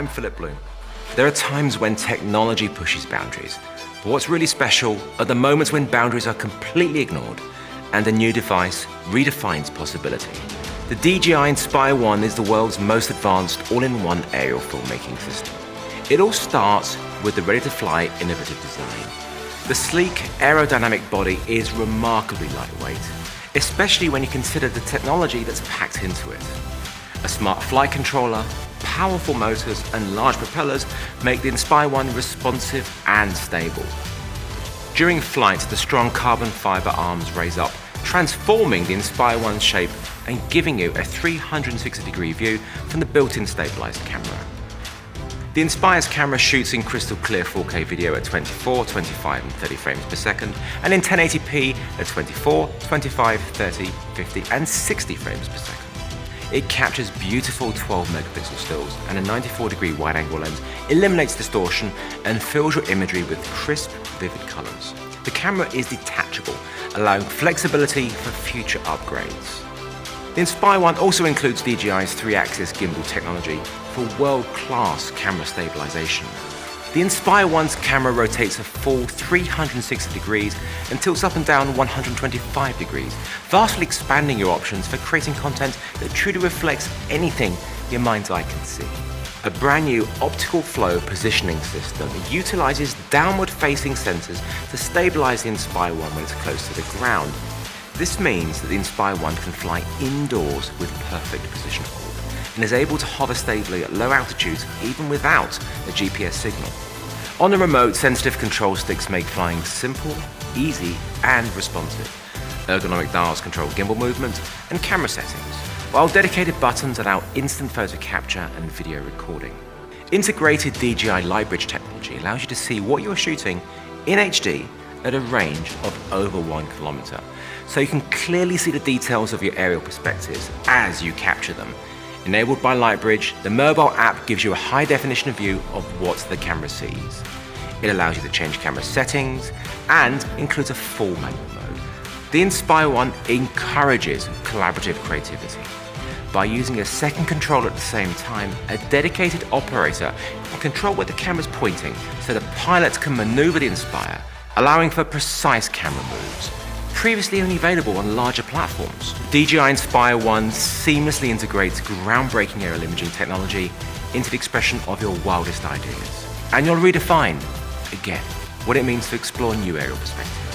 Philip Bloom. There are times when technology pushes boundaries, but what's really special are the moments when boundaries are completely ignored and a new device redefines possibility. The DJI Inspire 1 is the world's most advanced all-in-one aerial filmmaking system. It all starts with the ready-to-fly innovative design. The sleek aerodynamic body is remarkably lightweight, especially when you consider the technology that's packed into it. A smart flight controller, powerful motors and large propellers make the Inspire 1 responsive and stable. During flight, the strong carbon fiber arms raise up, transforming the Inspire 1's shape and giving you a 360-degree view from the built-in stabilized camera. The Inspire's camera shoots in crystal clear 4K video at 24, 25 and 30 frames per second, and in 1080p at 24, 25, 30, 50 and 60 frames per second. It captures beautiful 12 megapixel stills, and a 94-degree wide-angle lens eliminates distortion and fills your imagery with crisp, vivid colors. The camera is detachable, allowing flexibility for future upgrades. The Inspire 1 also includes DJI's 3-axis gimbal technology for world-class camera stabilization. The Inspire 1's camera rotates a full 360 degrees and tilts up and down 125 degrees, vastly expanding your options for creating content that truly reflects anything your mind's eye can see. A brand new optical flow positioning system utilizes downward-facing sensors to stabilize the Inspire 1 when it's close to the ground. This means that the Inspire 1 can fly indoors with perfect position hold and is able to hover stably at low altitudes even without a GPS signal. On the remote, sensitive control sticks make flying simple, easy and responsive. Ergonomic dials control gimbal movement and camera settings, while dedicated buttons allow instant photo capture and video recording. Integrated DJI Lightbridge technology allows you to see what you're shooting in HD at a range of over 1 kilometer, so you can clearly see the details of your aerial perspectives as you capture them. Enabled by Lightbridge, the mobile app gives you a high-definition view of what the camera sees. It allows you to change camera settings and includes a full manual mode. The Inspire 1 encourages collaborative creativity. By using a second controller at the same time, a dedicated operator can control where the camera's pointing so the pilot can maneuver the Inspire, allowing for precise camera moves. Previously only available on larger platforms, DJI Inspire 1 seamlessly integrates groundbreaking aerial imaging technology into the expression of your wildest ideas. And you'll redefine, again, what it means to explore new aerial perspectives.